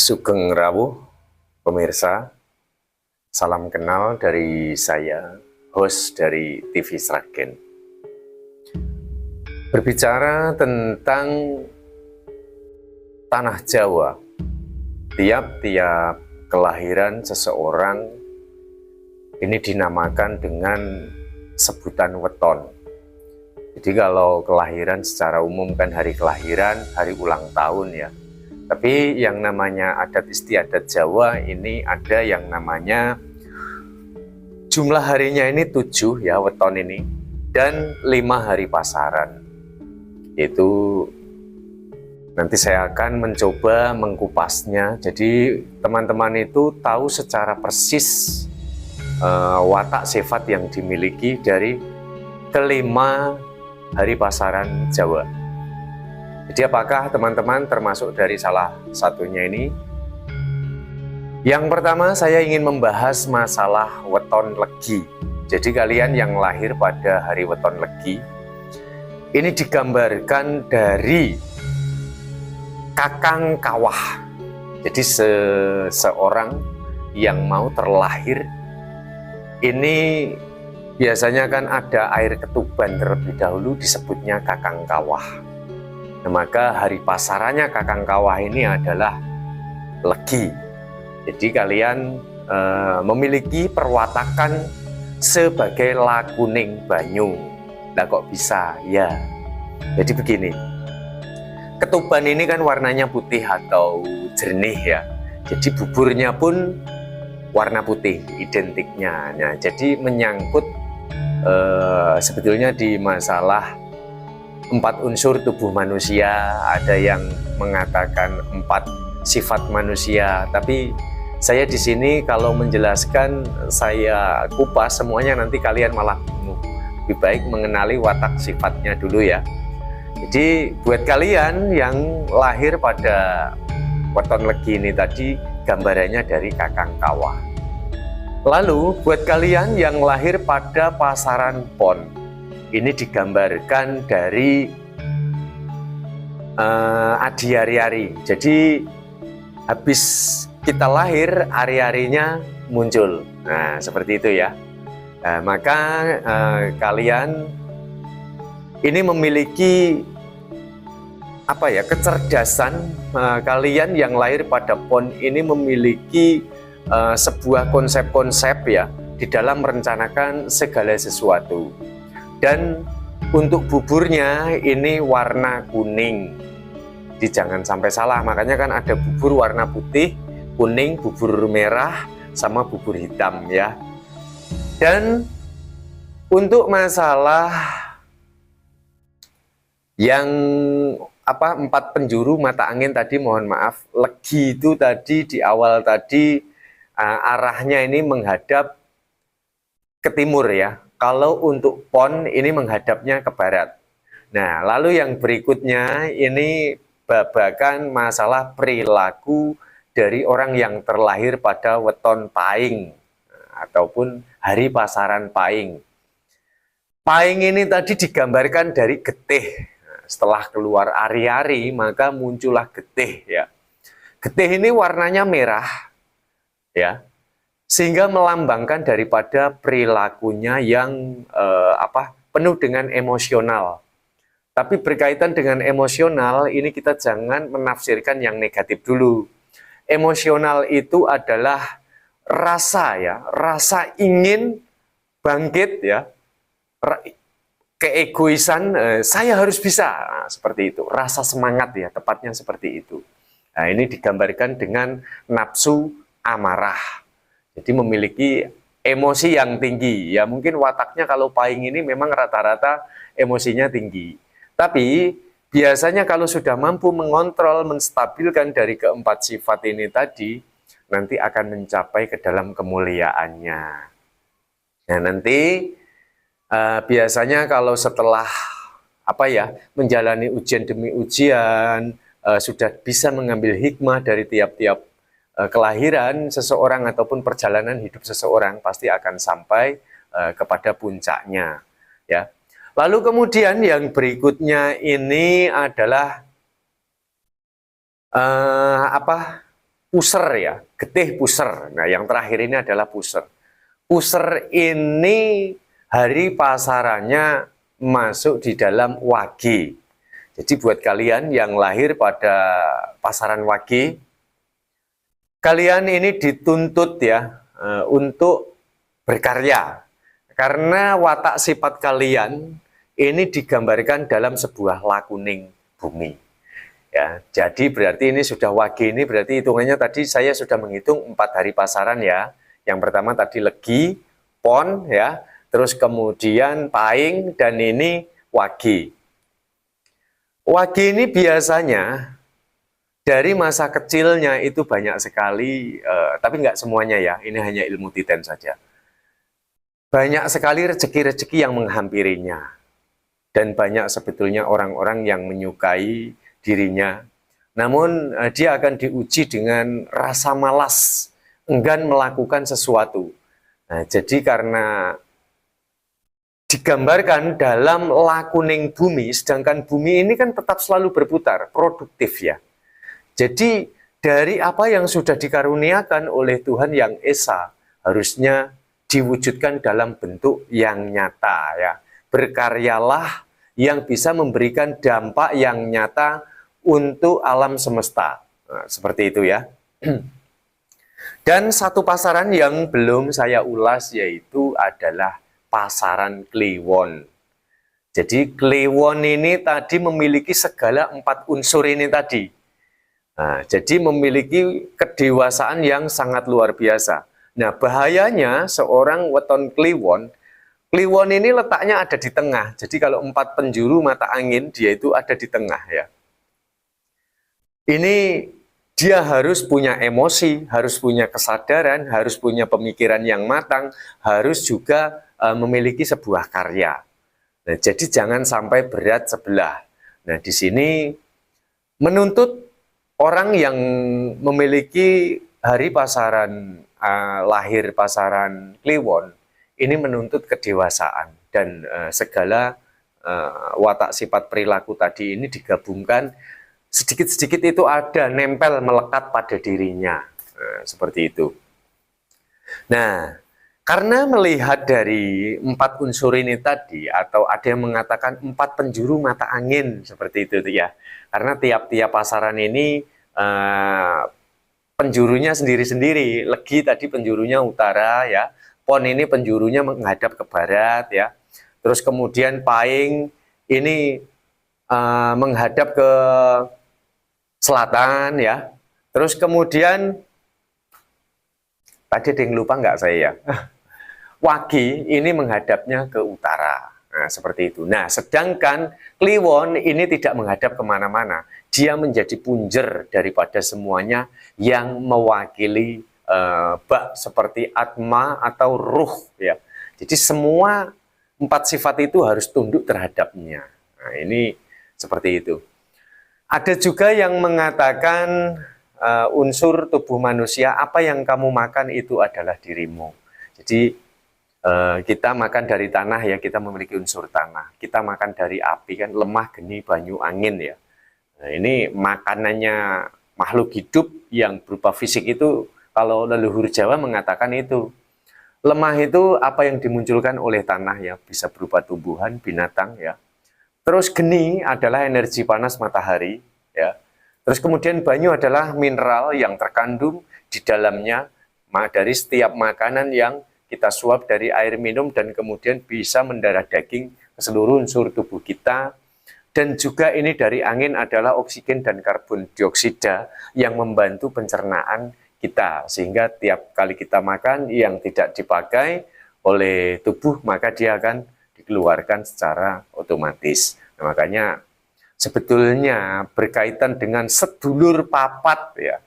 Sugeng Rawuh, pemirsa. Salam kenal dari saya, host dari TV Sragen. Berbicara tentang tanah Jawa, tiap-tiap kelahiran seseorang ini dinamakan dengan sebutan weton. Jadi kalau kelahiran secara umum kan hari kelahiran, hari ulang tahun ya. Tapi yang namanya adat istiadat Jawa ini ada yang namanya jumlah harinya ini 7 ya, weton ini, dan 5 hari pasaran. Itu nanti saya akan mencoba mengkupasnya. Jadi teman-teman itu tahu secara persis watak sifat yang dimiliki dari kelima hari pasaran Jawa. Jadi apakah teman-teman termasuk dari salah satunya ini? Yang pertama saya ingin membahas masalah weton legi. Jadi kalian yang lahir pada hari weton legi, ini digambarkan dari kakang kawah. Jadi seseorang yang mau terlahir, ini biasanya kan ada air ketuban terlebih dahulu, disebutnya kakang kawah. Nah, maka hari pasarannya kakang kawah ini adalah legi. Jadi kalian memiliki perwatakan sebagai lakuning banyu. Nah kok bisa? Ya, jadi begini. Ketuban ini kan warnanya putih atau jernih ya. Jadi buburnya pun warna putih identiknya. Nah, jadi menyangkut sebetulnya di masalah 4 unsur tubuh manusia, ada yang mengatakan 4 sifat manusia, tapi saya di sini kalau menjelaskan saya kupas semuanya nanti kalian malah bingung. Lebih baik mengenali watak sifatnya dulu ya. Jadi buat kalian yang lahir pada weton legi ini tadi, gambarannya dari kakang kawah. Lalu buat kalian yang lahir pada pasaran pon, ini digambarkan dari adi ari-ari. Jadi habis kita lahir, ari-arinya muncul. Nah, seperti itu ya. Nah, maka kalian ini memiliki apa ya, kecerdasan. Kalian yang lahir pada pon ini memiliki sebuah konsep-konsep ya di dalam merencanakan segala sesuatu. Dan untuk buburnya ini warna kuning. Jadi jangan sampai salah, makanya kan ada bubur warna putih, kuning, bubur merah, sama bubur hitam ya. Dan untuk masalah yang 4 penjuru mata angin tadi, mohon maaf, legi itu tadi di awal tadi arahnya ini menghadap ke timur ya. Kalau untuk pon ini menghadapnya ke barat. Nah, lalu yang berikutnya ini babakan masalah perilaku dari orang yang terlahir pada weton Pahing ataupun hari pasaran Pahing. Pahing ini tadi digambarkan dari getih. Nah, setelah keluar ari-ari maka muncullah getih ya. Getih ini warnanya merah ya. Sehingga melambangkan daripada perilakunya yang penuh dengan emosional. Tapi berkaitan dengan emosional, ini kita jangan menafsirkan yang negatif dulu. Emosional itu adalah rasa ya, rasa ingin bangkit ya, keegoisan, saya harus bisa, nah, seperti itu. Rasa semangat ya, tepatnya seperti itu. Nah, ini digambarkan dengan nafsu amarah. Jadi memiliki emosi yang tinggi. Ya mungkin wataknya kalau Pahing ini memang rata-rata emosinya tinggi. Tapi biasanya kalau sudah mampu mengontrol, menstabilkan dari keempat sifat ini tadi, nanti akan mencapai ke dalam kemuliaannya. Nah nanti biasanya kalau setelah menjalani ujian demi ujian, sudah bisa mengambil hikmah dari tiap-tiap kelahiran seseorang ataupun perjalanan hidup seseorang, pasti akan sampai kepada puncaknya ya. Lalu kemudian yang berikutnya ini adalah puser ya, getih puser. Nah, yang terakhir ini adalah puser. Puser ini hari pasarannya masuk di dalam Wage. Jadi buat kalian yang lahir pada pasaran Wage, kalian ini dituntut ya untuk berkarya. Karena watak sifat kalian ini digambarkan dalam sebuah lakuning bumi. Ya, jadi berarti ini sudah Wage, ini berarti hitungannya tadi saya sudah menghitung 4 hari pasaran ya. Yang pertama tadi Legi, Pon ya, terus kemudian Pahing, dan ini Wage. Wage ini biasanya dari masa kecilnya itu banyak sekali, tapi nggak semuanya ya, ini hanya ilmu titen saja. Banyak sekali rezeki-rezeki yang menghampirinya. Dan banyak sebetulnya orang-orang yang menyukai dirinya. Namun dia akan diuji dengan rasa malas, enggan melakukan sesuatu. Nah, jadi karena digambarkan dalam lakuning bumi, sedangkan bumi ini kan tetap selalu berputar, produktif ya. Jadi dari apa yang sudah dikaruniakan oleh Tuhan Yang Esa, harusnya diwujudkan dalam bentuk yang nyata ya. Berkaryalah yang bisa memberikan dampak yang nyata untuk alam semesta. Nah, seperti itu ya. Dan satu pasaran yang belum saya ulas yaitu adalah pasaran Kliwon. Jadi Kliwon ini tadi memiliki segala 4 unsur ini tadi. Nah, jadi memiliki kedewasaan yang sangat luar biasa. Nah, bahayanya seorang weton Kliwon, Kliwon ini letaknya ada di tengah. Jadi kalau 4 penjuru mata angin, dia itu ada di tengah ya. Ini dia harus punya emosi, harus punya kesadaran, harus punya pemikiran yang matang, harus juga memiliki sebuah karya. Nah, jadi jangan sampai berat sebelah. Nah, di sini menuntut orang yang memiliki hari pasaran, lahir pasaran Kliwon, ini menuntut kedewasaan dan segala watak sifat perilaku tadi ini digabungkan, sedikit-sedikit itu ada nempel melekat pada dirinya, seperti itu. Nah, karena melihat dari 4 unsur ini tadi, atau ada yang mengatakan 4 penjuru mata angin, seperti itu ya. Karena tiap-tiap pasaran ini penjurunya sendiri-sendiri. Legi tadi penjurunya utara ya, Pon ini penjurunya menghadap ke barat ya. Terus kemudian Pahing ini menghadap ke selatan ya. Terus kemudian tadi ada yang lupa nggak saya ya? Wage ini menghadapnya ke utara. Nah, seperti itu. Nah, sedangkan Kliwon ini tidak menghadap kemana-mana. Dia menjadi punjer daripada semuanya yang mewakili bak seperti atma atau ruh ya. Jadi semua 4 sifat itu harus tunduk terhadapnya. Nah, ini seperti itu. Ada juga yang mengatakan unsur tubuh manusia, apa yang kamu makan itu adalah dirimu. Jadi kita makan dari tanah ya, kita memiliki unsur tanah. Kita makan dari api kan, lemah, geni, banyu, angin ya. Nah, ini makanannya makhluk hidup yang berupa fisik itu, kalau leluhur Jawa mengatakan itu. Lemah itu apa yang dimunculkan oleh tanah ya, bisa berupa tumbuhan, binatang ya. Terus geni adalah energi panas matahari ya. Terus kemudian banyu adalah mineral yang terkandung di dalamnya dari setiap makanan yang kita suap dari air minum dan kemudian bisa mendarah daging ke seluruh unsur tubuh kita. Dan juga ini dari angin adalah oksigen dan karbon dioksida yang membantu pencernaan kita. Sehingga tiap kali kita makan yang tidak dipakai oleh tubuh, maka dia akan dikeluarkan secara otomatis. Nah, makanya sebetulnya berkaitan dengan sedulur papat ya.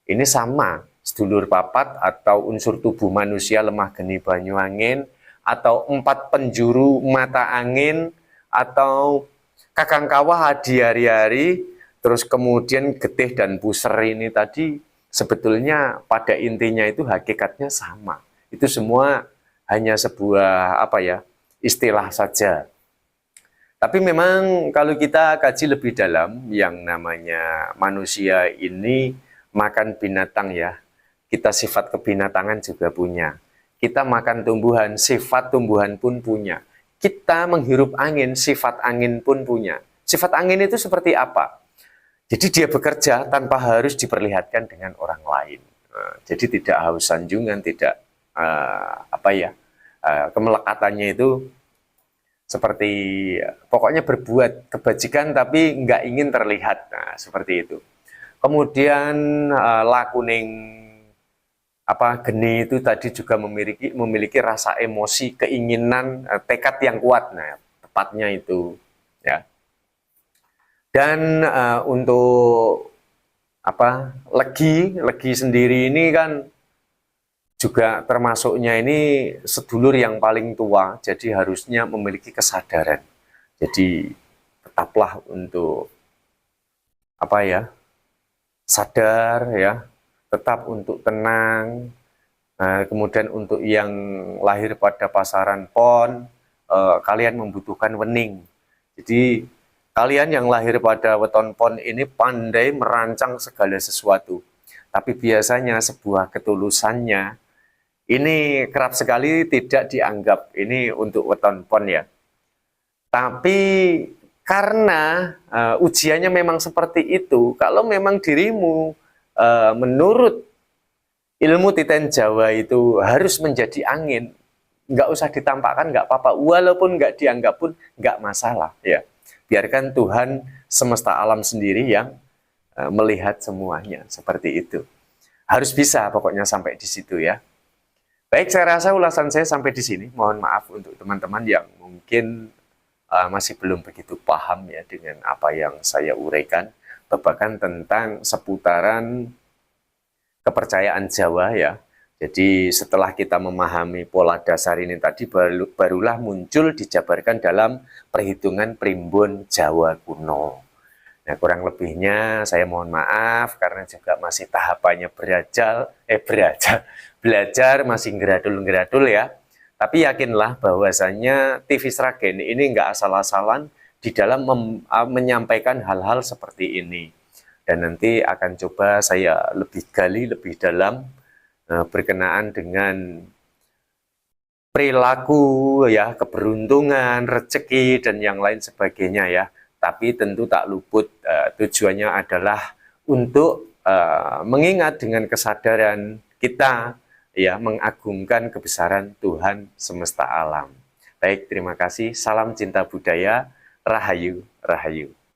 Ini sama. Sedulur papat atau unsur tubuh manusia lemah geni banyu angin, atau 4 penjuru mata angin, atau kakang kawah hadi hari-hari, terus kemudian getih dan puser ini tadi sebetulnya pada intinya itu hakikatnya sama. Itu semua hanya sebuah apa ya, istilah saja. Tapi memang kalau kita kaji lebih dalam, yang namanya manusia ini makan binatang ya, kita sifat kebinatangan juga punya. Kita makan tumbuhan, sifat tumbuhan pun punya. Kita menghirup angin, sifat angin pun punya. Sifat angin itu seperti apa? Jadi dia bekerja tanpa harus diperlihatkan dengan orang lain. Jadi tidak haus sanjungan, tidak kemelekatannya itu seperti pokoknya berbuat kebajikan tapi nggak ingin terlihat. Nah, seperti itu. Kemudian lakuning geni itu tadi juga memiliki rasa emosi, keinginan, tekad yang kuat. Nah, tepatnya itu ya. Dan untuk legi sendiri ini kan juga termasuknya ini sedulur yang paling tua, jadi harusnya memiliki kesadaran. Jadi tetaplah untuk sadar ya, tetap untuk tenang. Kemudian untuk yang lahir pada pasaran pon, kalian membutuhkan wening. Jadi kalian yang lahir pada weton pon ini pandai merancang segala sesuatu. Tapi biasanya sebuah ketulusannya ini kerap sekali tidak dianggap ini untuk weton pon ya. Tapi karena ujiannya memang seperti itu, kalau memang dirimu menurut ilmu titen Jawa itu harus menjadi angin, nggak usah ditampakkan, nggak apa-apa. Walaupun nggak dianggap pun nggak masalah ya. Biarkan Tuhan semesta alam sendiri yang melihat semuanya seperti itu. Harus bisa pokoknya sampai di situ ya. Baik, saya rasa ulasan saya sampai di sini. Mohon maaf untuk teman-teman yang mungkin masih belum begitu paham ya dengan apa yang saya uraikan, bahkan tentang seputaran kepercayaan Jawa ya. Jadi setelah kita memahami pola dasar ini tadi, barulah muncul dijabarkan dalam perhitungan primbon Jawa kuno. Nah, kurang lebihnya saya mohon maaf karena juga masih tahapannya belajar masih geradul-geradul ya. Tapi yakinlah bahwasanya TV Sragen ini nggak asal-asalan di dalam menyampaikan hal-hal seperti ini. Dan nanti akan coba saya lebih gali, lebih dalam berkenaan dengan perilaku ya, keberuntungan, rezeki dan yang lain sebagainya ya. Tapi tentu tak luput tujuannya adalah untuk mengingat dengan kesadaran kita ya, mengagungkan kebesaran Tuhan semesta alam. Baik, terima kasih. Salam cinta budaya. Rahayu, rahayu.